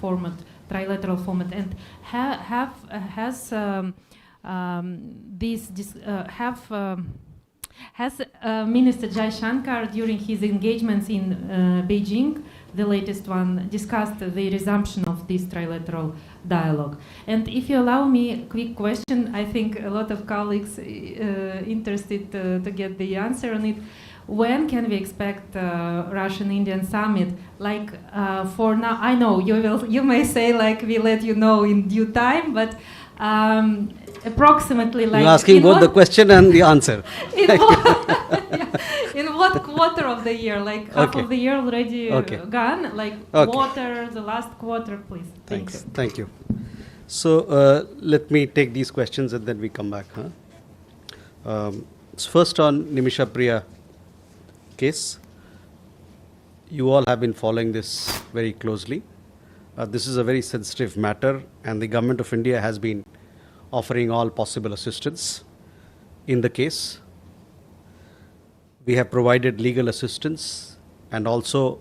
format, trilateral format, and has Minister Jai Shankar, during his engagements in Beijing, the latest one, discussed the resumption of this trilateral dialogue? And if you allow me a quick question, I think a lot of colleagues interested to get the answer on it. When can we expect Russian-Indian summit? Like for now, I know you may say like we let you know in due time, but approximately like... You're asking both the question and the answer. In what quarter of the year? Like half of the year already gone? Like quarter, the last quarter, please. Thanks. Thank you. So let me take these questions and then we come back. First on Nimisha Priya case. You all have been following this very closely. This is a very sensitive matter, and the Government of India has been offering all possible assistance in the case. We have provided legal assistance and also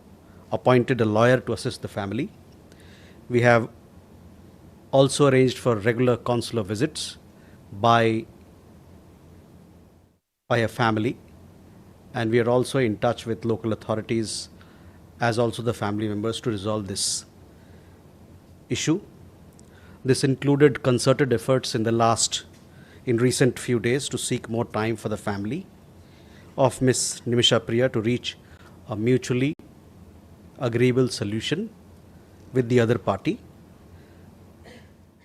appointed a lawyer to assist the family. We have also arranged for regular consular visits by a family, and we are also in touch with local authorities as also the family members to resolve this issue. This included concerted efforts in recent few days to seek more time for the family of Ms. Nimisha Priya to reach a mutually agreeable solution with the other party.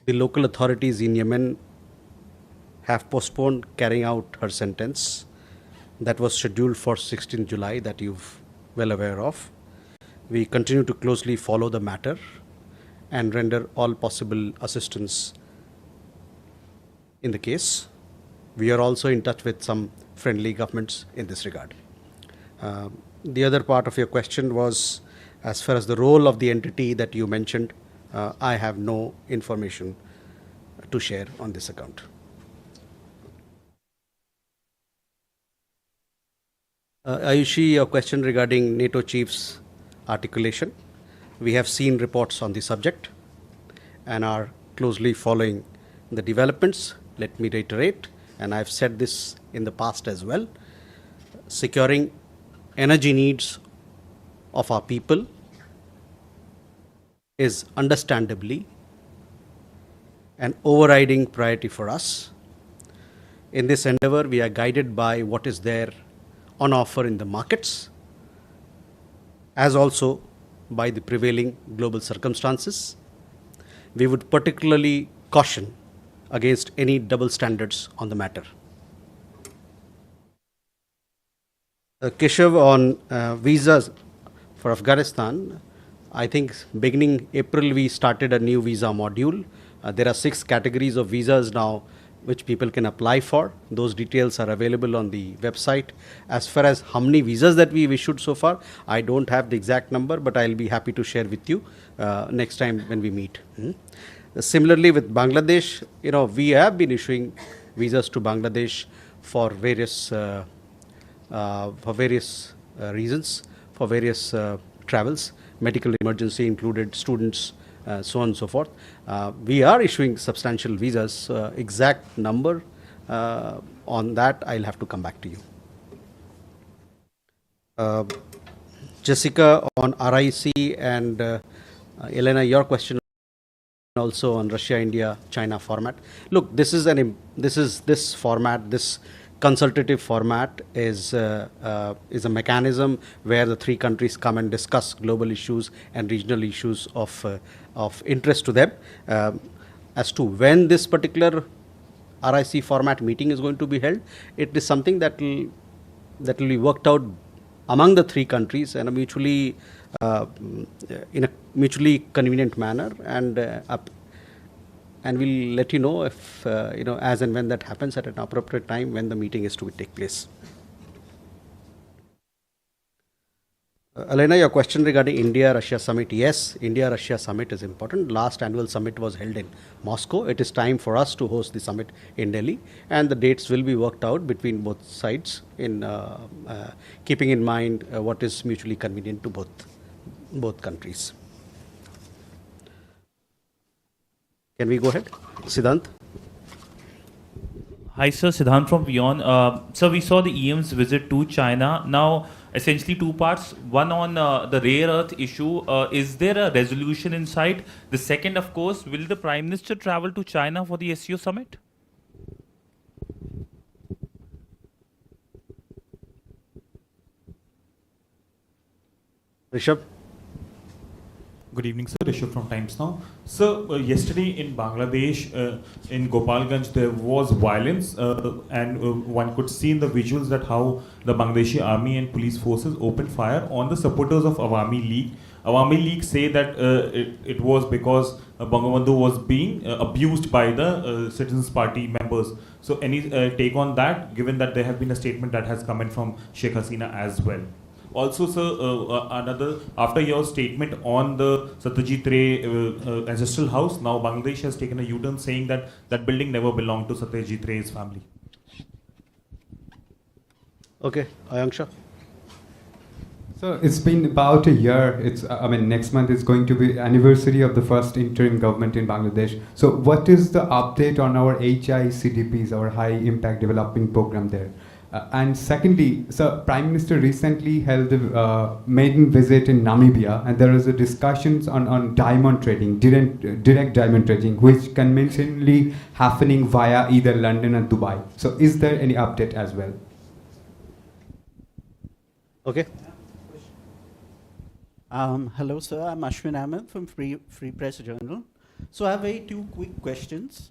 The local authorities in Yemen have postponed carrying out her sentence that was scheduled for 16th July that you're well aware of. We continue to closely follow the matter and render all possible assistance in the case. We are also in touch with some friendly governments in this regard. The other part of your question was as far as the role of the entity that you mentioned. I have no information to share on this account. Ayushi, your question regarding NATO chief's articulation. We have seen reports on the subject and are closely following the developments. Let me reiterate, and I've said this in the past as well, securing energy needs of our people is understandably an overriding priority for us. In this endeavor, we are guided by what is there on offer in the markets, as also by the prevailing global circumstances. We would particularly caution against any double standards on the matter. Keshav, on visas for Afghanistan, I think beginning April we started a new visa module. There are 6 categories of visas now which people can apply for. Those details are available on the website. As far as how many visas that we've issued so far, I don't have the exact number, but I'll be happy to share with you next time when we meet. Similarly with Bangladesh, we have been issuing visas to Bangladesh for various reasons, for various travels, medical emergency included, students, so on and so forth. We are issuing substantial visas. Exact number on that, I'll have to come back to you. Jessica, on RIC, and Elena, your question also on Russia, India, China format. Look, this format, this consultative format is a mechanism where the 3 countries come and discuss global issues and regional issues of interest to them. As to when this particular RIC format meeting is going to be held, it is something that will be worked out among the 3 countries in a mutually convenient manner, and we'll let you know if as and when that happens at an appropriate time when the meeting is to take place. Elena, your question regarding India-Russia summit. Yes, India-Russia summit is important. Last annual summit was held in Moscow. It is time for us to host the summit in Delhi, and the dates will be worked out between both sides in keeping in mind what is mutually convenient to both countries. Can we go ahead? Siddhant? Hi, sir. Siddhant from Beyond. So we saw the EM's visit to China. Now, essentially two parts. One on the rare earth issue. Is there a resolution in sight? The second, of course, will the Prime Minister travel to China for the SCO summit? Rishabh? Good evening, sir. Rishabh from Times Now. Sir, yesterday in Bangladesh, in Gopalganj, there was violence, and one could see in the visuals that how the Bangladeshi army and police forces opened fire on the supporters of Awami League. Awami League say that it was because Bangabandhu was being abused by the Citizens Party members. So, any take on that, given that there have been a statement that has come in from Sheikh Hasina as well? Also, sir, another after your statement on the Satyajit Ray ancestral house, now Bangladesh has taken a U-turn saying that that building never belonged to Satyajit Ray's family. Okay, Ayanksha? So it's been about a year. Next month is going to be anniversary of the first interim government in Bangladesh. So what is the update on our HICDPs, our High Impact Development Program there? And secondly, so Prime Minister recently held a maiden visit in Namibia, and there was a discussions on diamond trading, direct diamond trading, which conventionally happening via either London or Dubai. So is there any update as well? Okay. Hello, sir. I'm Ashwin Ahmed from Free Press Journal. So I have two quick questions.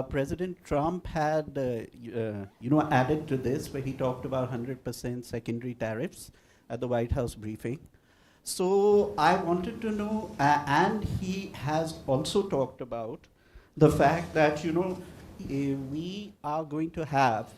President Trump had, added to this where he talked about 100% secondary tariffs at the White House briefing. So I wanted to know, and he has also talked about the fact that, we are going to have,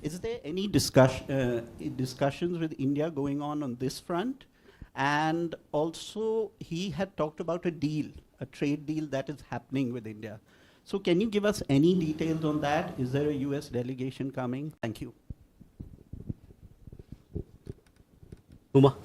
is there any discussions with India going on this front? And also he had talked about a trade deal that is happening with India. So can you give us any details on that? Is there a US delegation coming? Thank you. Uma?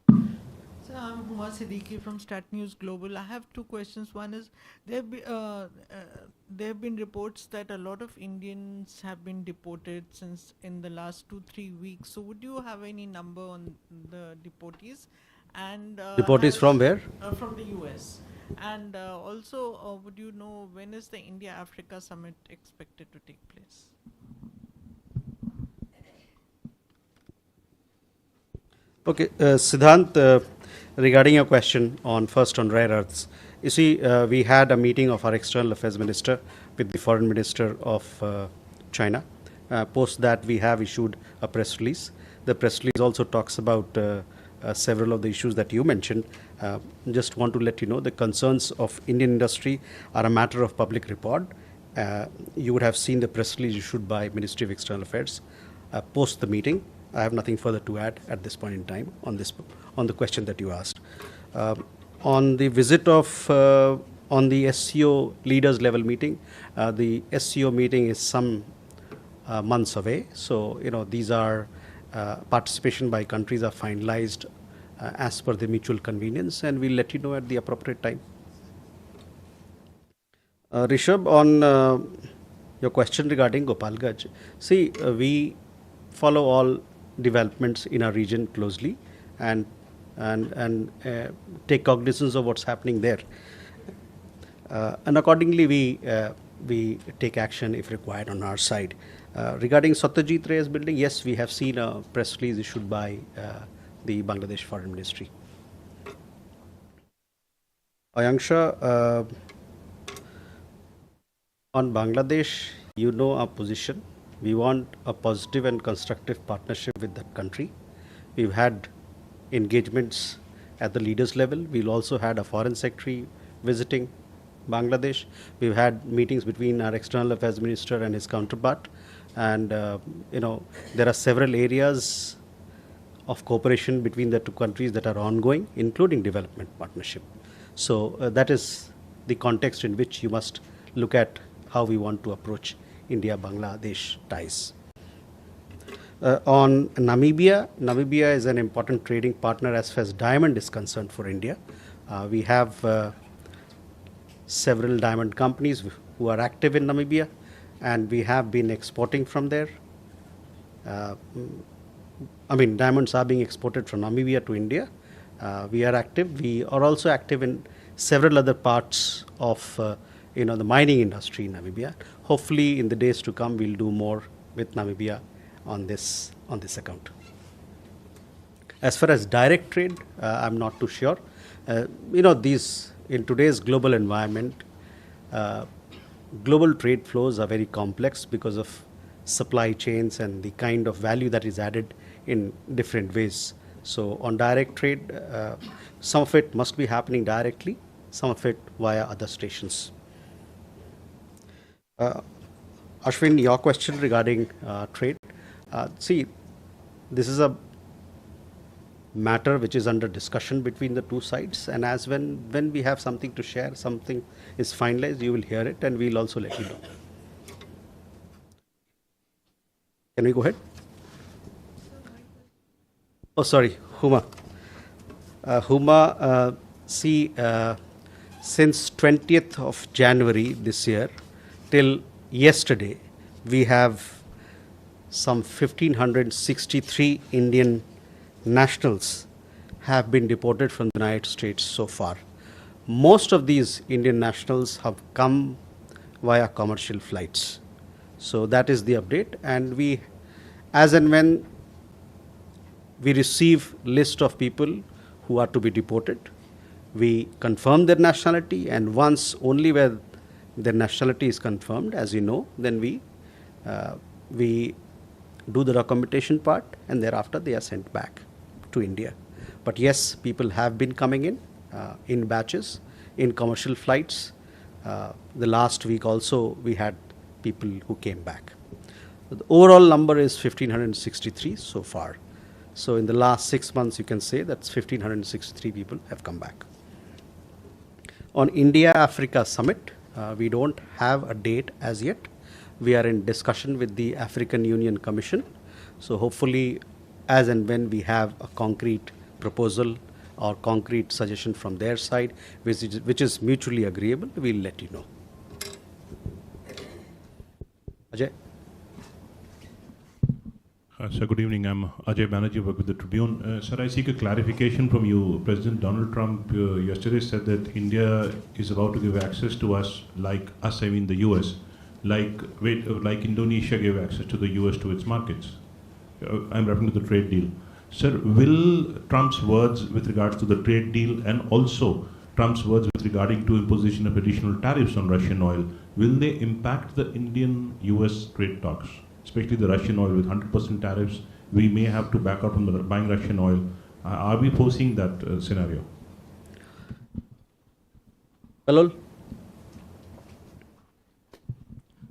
So I'm Huma Siddiqui from Stat News Global. I have two questions. One is, there have been reports that a lot of Indians have been deported since in the last 2-3 weeks. So would you have any number on the deportees? And Deportees from where? From the US. And also, would you know when is the India-Africa summit expected to take place? Okay, Siddhant, regarding your question on rare earths. You see, we had a meeting of our External Affairs Minister with the Foreign Minister of China. Post that, we have issued a press release. The press release also talks about several of the issues that you mentioned. Just want to let you know the concerns of Indian industry are a matter of public report. You would have seen the press release issued by Ministry of External Affairs. Post the meeting, I have nothing further to add at this point in time on the question that you asked. On the visit of on the SCO leaders level meeting, the SCO meeting is some months away. So these are participation by countries are finalized as per the mutual convenience, and we'll let you know at the appropriate time. Rishabh, on your question regarding Gopalganj, see, we follow all developments in our region closely and take cognizance of what's happening there, and accordingly we take action if required on our side. Regarding Satyajit Ray's building, yes, we have seen a press release issued by the Bangladesh Foreign Ministry. Ayanksha, on Bangladesh, you know our position. We want a positive and constructive partnership with that country. We've had engagements at the leaders level. We'll also had a foreign secretary visiting Bangladesh. We've had meetings between our External Affairs Minister and his counterpart. And there are several areas of cooperation between the two countries that are ongoing, including development partnership. So that is the context in which you must look at how we want to approach India-Bangladesh ties. On Namibia, Namibia is an important trading partner as far as diamond is concerned for India. We have several diamond companies who are active in Namibia, and we have been exporting from there. Diamonds are being exported from Namibia to India. We are active. We are also active in several other parts of the mining industry in Namibia. Hopefully, in the days to come, we'll do more with Namibia on this account. As far as direct trade, I'm not too sure. In today's global environment, global trade flows are very complex because of supply chains and the kind of value that is added in different ways. So on direct trade, some of it must be happening directly, some of it via other stations. Ashwin, your question regarding trade. See, this is a matter which is under discussion between the two sides, and as when we have something to share, something is finalized, you will hear it, and we'll also let you know. Can we go ahead? Oh, sorry, Huma. Since 20th of January this year till yesterday, we have some 1,563 Indian nationals have been deported from the United States so far. Most of these Indian nationals have come via commercial flights. So that is the update, and we, as and when we receive list of people who are to be deported, we confirm their nationality, and once only where their nationality is confirmed, as you know, then we do the documentation part, and thereafter they are sent back to India. But yes, people have been coming in batches, in commercial flights. The last week also we had people who came back. The overall number is 1,563 so far. So in the last 6 months, you can say that's 1,563 people have come back. On India-Africa Summit, we don't have a date as yet. We are in discussion with the African Union Commission. So hopefully, as and when we have a concrete proposal or concrete suggestion from their side, which is mutually agreeable, we'll let you know. Ajay? Sir, good evening. I'm Ajay Banerjee, work with the Tribune. Sir, I seek a clarification from you. President Donald Trump yesterday said that India is about to give access to us, the US, like Indonesia gave access to the US to its markets. I'm referring to the trade deal. Sir, will Trump's words with regards to the trade deal and also Trump's words with regarding to imposition of additional tariffs on Russian oil, will they impact the Indian-US trade talks? Especially the Russian oil with 100% tariffs, we may have to back out from buying Russian oil. Are we foreseeing that scenario? Kalol?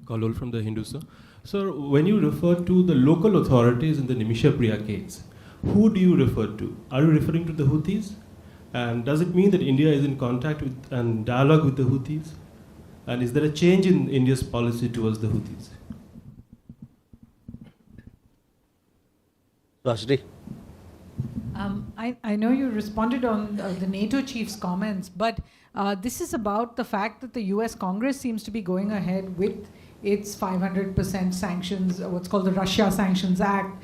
Kalol from the Hindu, sir. Sir, when you refer to the local authorities in the Nimisha Priya case, who do you refer to? Are you referring to the Houthis? And does it mean that India is in contact with and dialogue with the Houthis? And is there a change in India's policy towards the Houthis? Rajni? I know you responded on the NATO chief's comments, but this is about the fact that the US Congress seems to be going ahead with its 500% sanctions, what's called the Russia Sanctions Act.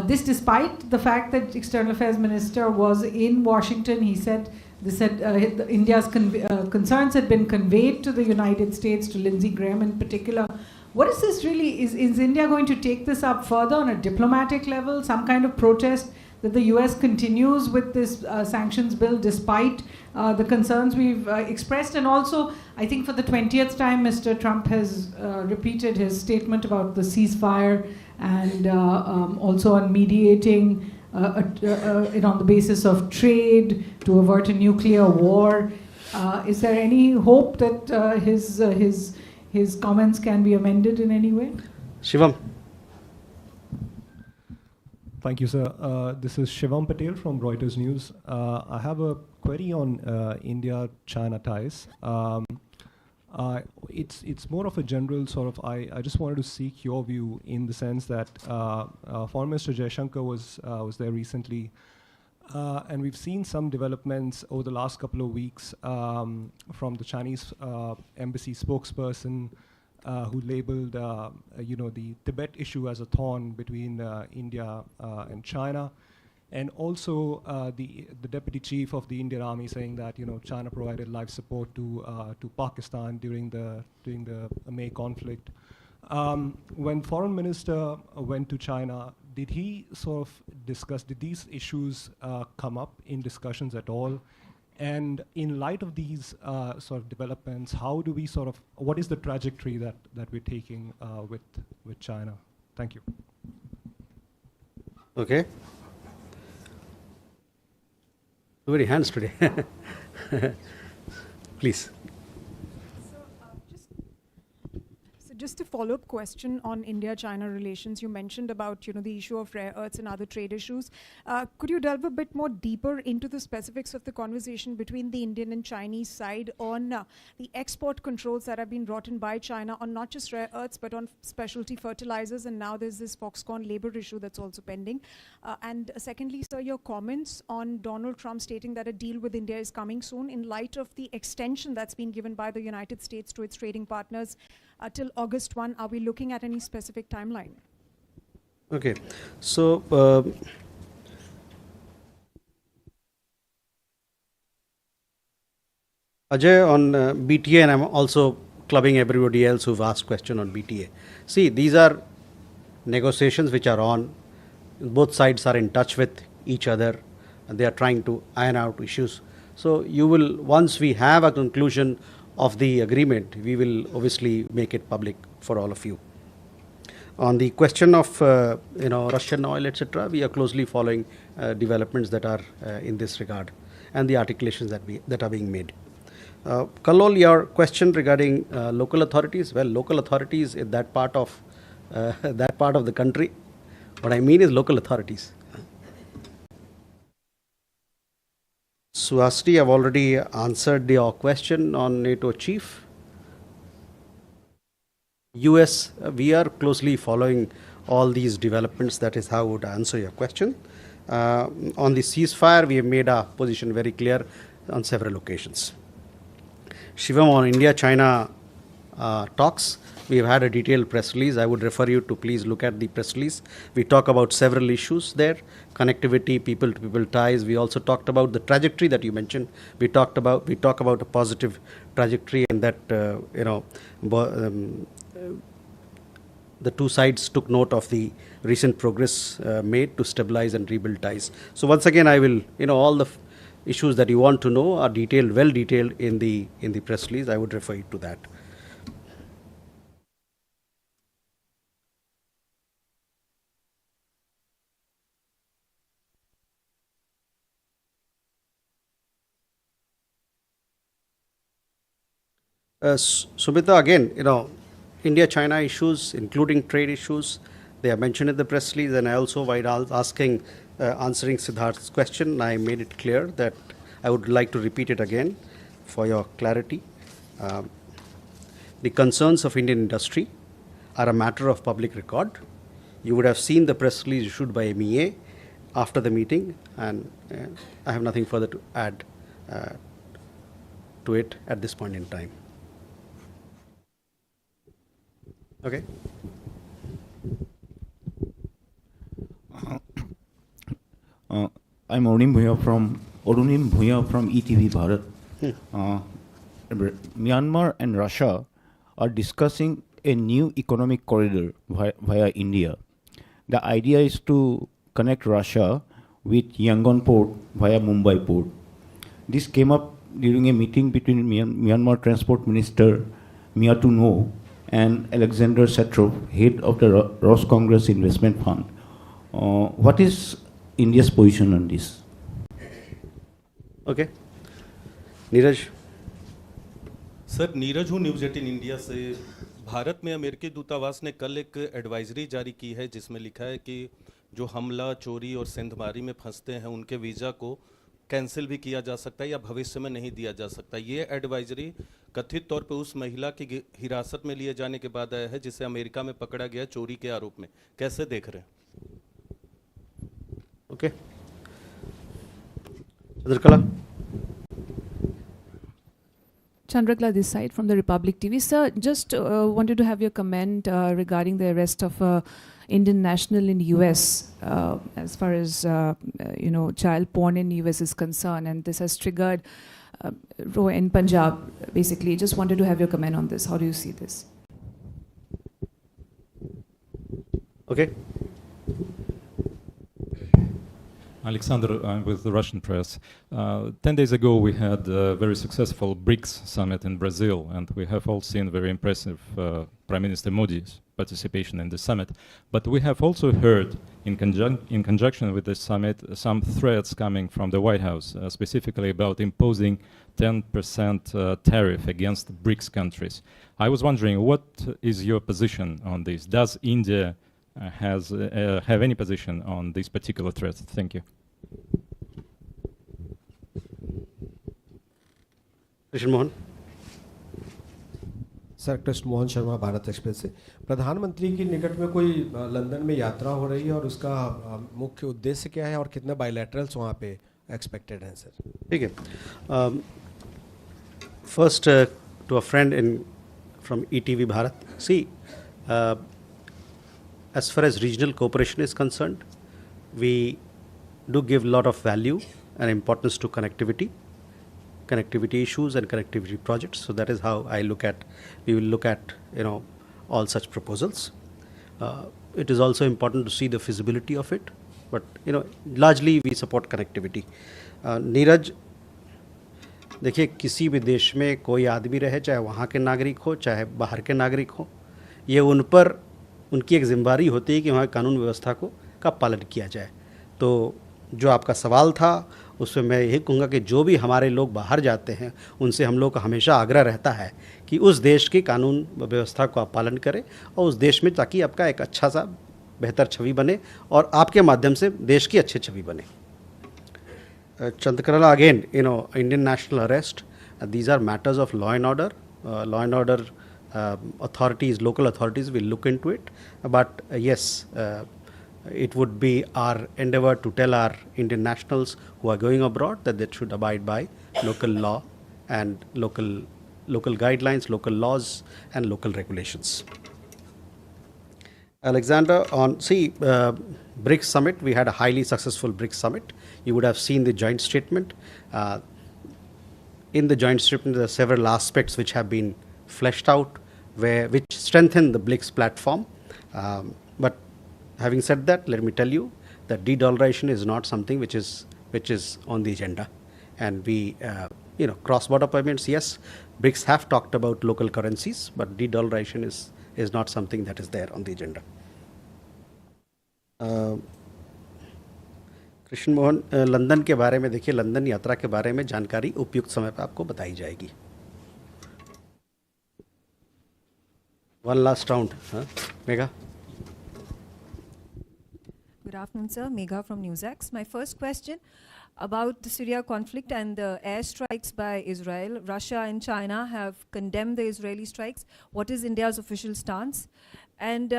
This despite the fact that External Affairs Minister was in Washington. He said India's concerns had been conveyed to the United States, to Lindsey Graham in particular. What is this really? Is India going to take this up further on a diplomatic level, some kind of protest that the US continues with this sanctions bill despite the concerns we've expressed? And also, I think for the 20th time, Mr. Trump has repeated his statement about the ceasefire and also on mediating it on the basis of trade to avert a nuclear war. Is there any hope that his comments can be amended in any way? Shivam? Thank you, sir. This is Shivam Patel from Reuters News. I have a query on India-China ties. It's more of a general sort of, I just wanted to seek your view in the sense that Foreign Minister Jaishankar was there recently, And we've seen some developments over the last couple of weeks from the Chinese embassy spokesperson who labeled the Tibet issue as a thorn between India and China. And also the deputy chief of the Indian Army saying that China provided life support to Pakistan during the MEA conflict. When Foreign Minister went to China, did he sort of discuss, did these issues come up in discussions at all? And in light of these sort of developments, how do we what is the trajectory that we're taking with China? Thank you. Okay. Too many hands today. Please. Just a follow-up question on India-China relations. You mentioned about the issue of rare earths and other trade issues. Could you delve a bit more deeper into the specifics of the conversation between the Indian and Chinese side on the export controls that have been brought in by China on not just rare earths but on specialty fertilizers, and now there's this Foxconn labor issue that's also pending. And secondly, sir, your comments on Donald Trump stating that a deal with India is coming soon in light of the extension that's been given by the United States to its trading partners till August 1. Are we looking at any specific timeline? Okay. So, Ajay, on BTA, and I'm also clubbing everybody else who've asked question on BTA. See, these are negotiations which are on. Both sides are in touch with each other, and they are trying to iron out issues. So you will, once we have a conclusion of the agreement, we will obviously make it public for all of you. On the question of Russian oil, etc., we are closely following developments that are in this regard and the articulations that are being made. Kallol, your question regarding local authorities. Well, local authorities in that part of the country. What I mean is local authorities. Suhasini, I've already answered your question on NATO chief. US, we are closely following all these developments. That is how I would answer your question. On the ceasefire, we have made our position very clear on several occasions. Shivam, on India-China talks, we have had a detailed press release. I would refer you to please look at the press release. We talk about several issues there: connectivity, people-to-people ties. We also talked about the trajectory that you mentioned. We talk about a positive trajectory, and that the two sides took note of the recent progress made to stabilize and rebuild ties. So once again, I will, all the issues that you want to know are detailed, well detailed in the press release. I would refer you to that. Sumita, again, India-China issues, including trade issues, they are mentioned in the press release, and I also, while answering Siddharth's question, I made it clear that I would like to repeat it again for your clarity. The concerns of Indian industry are a matter of public record. You would have seen the press release issued by MEA after the meeting, and I have nothing further to add to it at this point in time. Okay. I'm Orunim Bhuya from ETV Bharat. Myanmar and Russia are discussing a new economic corridor via India. The idea is to connect Russia with Yangon port via Mumbai port. This came up during a meeting between Myanmar Transport Minister Miatuno and Alexander Satrov, head of the Ross Congress Investment Fund. What is India's position on this? Okay. Neeraj. Sir, Neeraj हूँ, news 18 India से। भारत में अमेरिकी दूतावास ने कल एक advisory जारी की है जिसमें लिखा है कि जो हमला, चोरी और सेंधमारी में फंसते हैं उनके वीज़ा को कैंसिल भी किया जा सकता है या भविष्य में नहीं दिया जा सकता। ये एडवाइजरी कथित तौर पे उस महिला की हिरासत में लिए जाने के बाद आया है जिसे अमेरिका में पकड़ा गया चोरी के आरोप में। कैसे देख रहे हैं? Okay. Chandrakala? Chandrakala this side from the Republic TV. Sir, just wanted to have your comment regarding the arrest of Indian national in US as far as child porn in US is concerned, and this has triggered row in Punjab basically. Just wanted to have your comment on this. How do you see this? Okay. Alexander, I'm with the Russian press. 10 days ago, we had a very successful BRICS summit in Brazil, and we have all seen very impressive Prime Minister Modi's participation in the summit. But we have also heard, in conjunction with this summit, some threats coming from the White House, specifically about imposing 10% tariff against BRICS countries. I was wondering, what is your position on this? Does India have any position on this particular threat? Thank you. Krishna Mohan. Sir Krishna Mohan Sharma Bharat express से। प्रधानमंत्री की निकट में कोई London में यात्रा हो रही है और उसका मुख्य उद्देश्य क्या है और कितने बायलैटरल्स वहाँ पे एक्सपेक्टेड हैं सर? ठीक है। First to a friend in from ETV Bharat. See, as far as regional cooperation is concerned, we do give a lot of value and importance to connectivity issues and connectivity projects. So that is how we will look at all such proposals. It is also important to see the feasibility of it, but largely we support connectivity. Neeraj, देखिए किसी भी देश में कोई आदमी रहे, चाहे वहाँ के नागरिक हो चाहे बाहर के नागरिक हो, ये उन पर उनकी एक जिम्मेदारी होती है कि वहाँ कानून व्यवस्था का पालन किया जाए। तो जो आपका सवाल था उसमें मैं यही कहूँगा कि जो भी हमारे लोग बाहर जाते हैं उनसे हम लोग का हमेशा आग्रह रहता है कि उस देश की कानून व्यवस्था का आप पालन करें और उस देश में, ताकि आपका एक अच्छा सा बेहतर छवि बने और आपके माध्यम से देश की अच्छी छवि बने। Chandrakala, again, Indian national arrest, these are matters of law and order. Authorities, local authorities will look into it. But yes, it would be our endeavor to tell our Indian nationals who are going abroad that they should abide by local law and local guidelines, local laws and local regulations. Alexander, on BRICS summit, we had a highly successful BRICS summit. You would have seen the joint statement. In the joint statement, there are several aspects which have been fleshed out, which strengthen the BRICS platform. But having said that, let me tell you that de-dollarization is not something which is on the agenda. And we, cross-border payments, yes, BRICS have talked about local currencies, but de-dollarization is not something that is there on the agenda. Krishna Mohan, London के बारे में देखिए, London यात्रा के बारे में जानकारी उपयुक्त समय पर आपको बताई जाएगी। One last round, Megha. Good afternoon, sir. Megha from NewsX. My first question about the Syria conflict and the airstrikes by Israel. Russia and China have condemned the Israeli strikes. What is India's official stance? And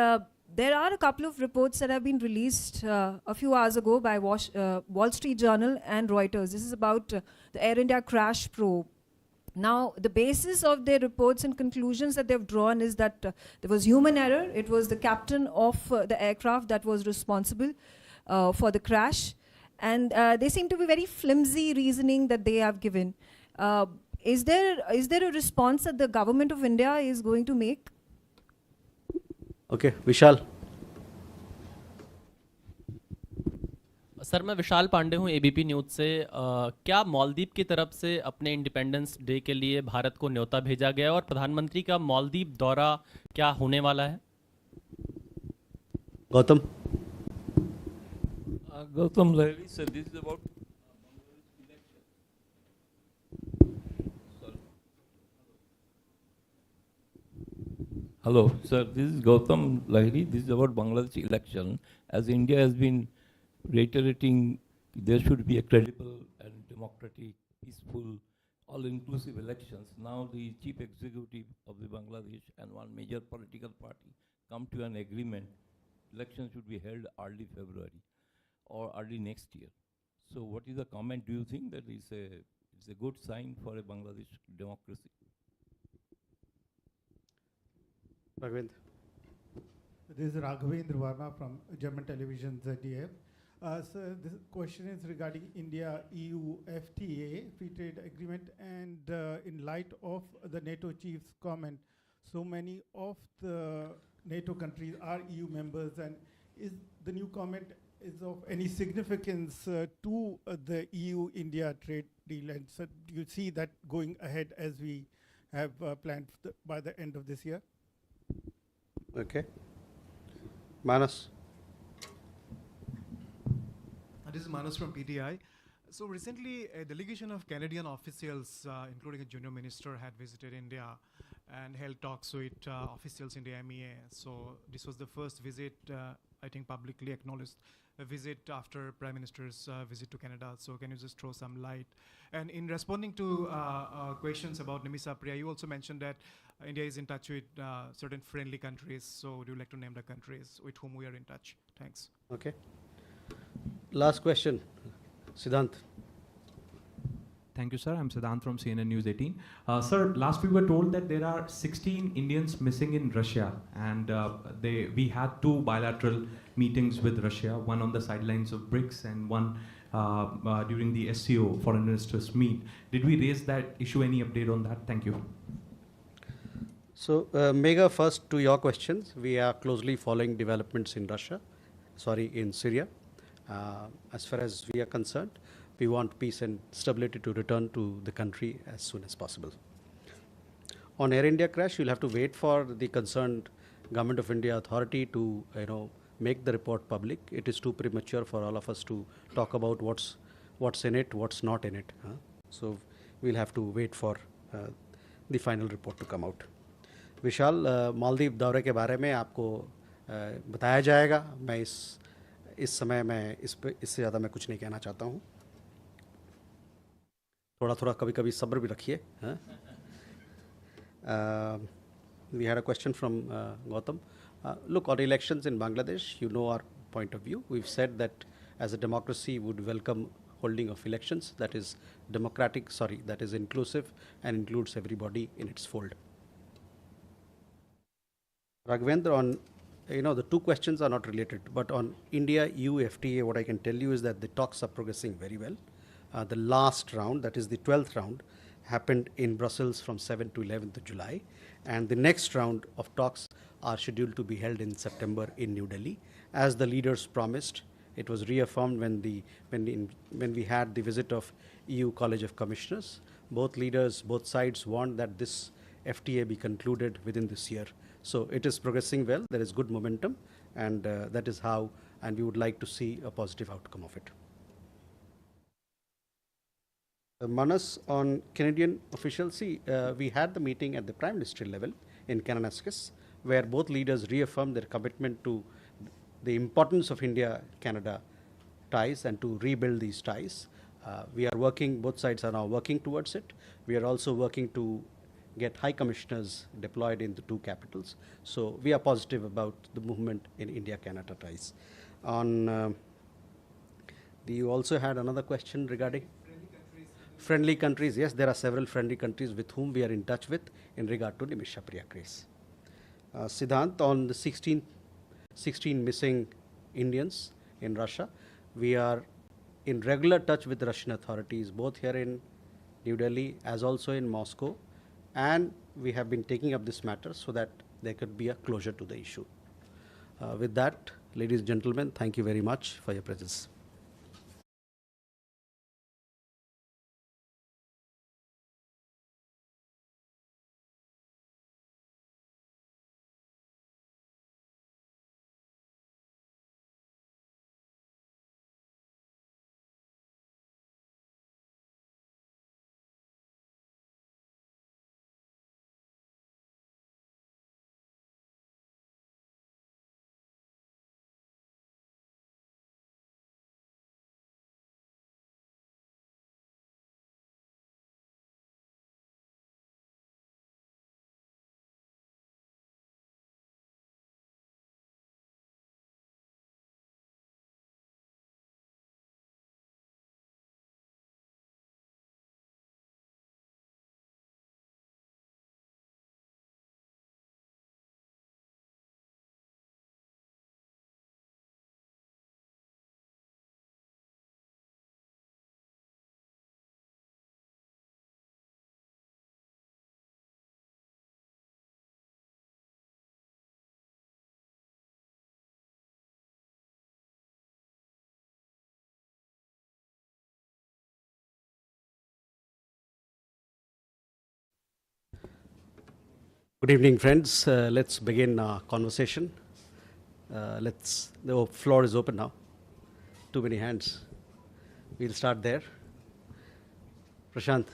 there are a couple of reports that have been released a few hours ago by Wall Street Journal and Reuters. This is about the Air India crash probe. Now, the basis of their reports and conclusions that they've drawn is that there was human error. It was the captain of the aircraft that was responsible for the crash. And they seem to be very flimsy reasoning that they have given. Is there a response that the government of India is going to make? Okay, Vishal. Sir, मैं विशाल पांडे हूँ ABP news से। क्या मालदीव की तरफ से अपने independence day के लिए भारत को न्योता भेजा गया और प्रधानमंत्री का मालदीव दौरा क्या होने वाला है? Gautam Lahiri, sir, this is about Hello, sir, this is Gautam Lahiri. This is about Bangladesh election. As India has been reiterating, there should be a credible and democratic, peaceful, all-inclusive elections. Now the chief executive of the Bangladesh and one major political party come to an agreement. Elections should be held early February or early next year. So what is the comment? Do you think that it's a good sign for a Bangladesh democracy? Raghavendra. This is Raghavendra Varma from German television ZDF. So this question is regarding India-EU FTA, Free Trade Agreement, and in light of the NATO chief's comment, so many of the NATO countries are EU members, and is the new comment is of any significance to the EU-India trade deal? And so do you see that going ahead as we have planned by the end of this year? Okay. Manas. This is Manas from PTI. So recently, a delegation of Canadian officials, including a junior minister, had visited India and held talks with officials in the MEA. So this was the first visit, I think publicly acknowledged, a visit after Prime Minister's visit to Canada. So can you just throw some light? And in responding to questions about Nimisa Priya, you also mentioned that India is in touch with certain friendly countries. So would you like to name the countries with whom we are in touch? Thanks. Okay. Last question, Siddhant. Thank you, sir. I'm Siddhant from CNN News 18. Sir, last we were told that there are 16 Indians missing in Russia, and we had two bilateral meetings with Russia, one on the sidelines of BRICS and one during the SCO Foreign Ministers meet. Did we raise that issue? Any update on that? Thank you. So, Megha, first to your questions, we are closely following developments in in Syria. As far as we are concerned, we want peace and stability to return to the country as soon as possible. On Air India crash, you'll have to wait for the concerned Government of India authority to make the report public. It is too premature for all of us to talk about what's in it, what's not in it. So we'll have to wait for the final report to come out. विशाल, मालदीव दौरे के बारे में आपको बताया जाएगा. मैं इस समय मैं इससे ज़्यादा मैं कुछ नहीं कहना चाहता हूँ. थोड़ा कभी-कभी सब्र भी रखिए. We had a question from Gautam. Look, on elections in Bangladesh, you know our point of view. We've said that as a democracy, we would welcome holding of elections that is that is inclusive and includes everybody in its fold. Raghavendra, on the two questions are not related, but on India-EU FTA, what I can tell you is that the talks are progressing very well. The last round, that is the 12th round, happened in Brussels from 7th to 11th of July, and the next round of talks are scheduled to be held in September in New Delhi. As the leaders promised, it was reaffirmed when we had the visit of EU College of Commissioners. Both sides want that this FTA be concluded within this year. So it is progressing well. There is good momentum, and that is how, and we would like to see a positive outcome of it. Manas, on Canadian officials, we had the meeting at the Prime Minister level in Kananaskis, where both leaders reaffirmed their commitment to the importance of India-Canada ties and to rebuild these ties. Both sides are now working towards it. We are also working to get high commissioners deployed in the two capitals. So we are positive about the movement in India-Canada ties. You also had another question regarding friendly countries. Yes, there are several friendly countries with whom we are in touch with in regard to Nimisa Priya case. Siddhant, on the 16 missing Indians in Russia, we are in regular touch with the Russian authorities, both here in New Delhi as also in Moscow, and we have been taking up this matter so that there could be a closure to the issue. With that, ladies and gentlemen, thank you very much for your presence. Good evening, friends. Let's begin our conversation. The floor is open now. Too many hands. We'll start there. Prashant.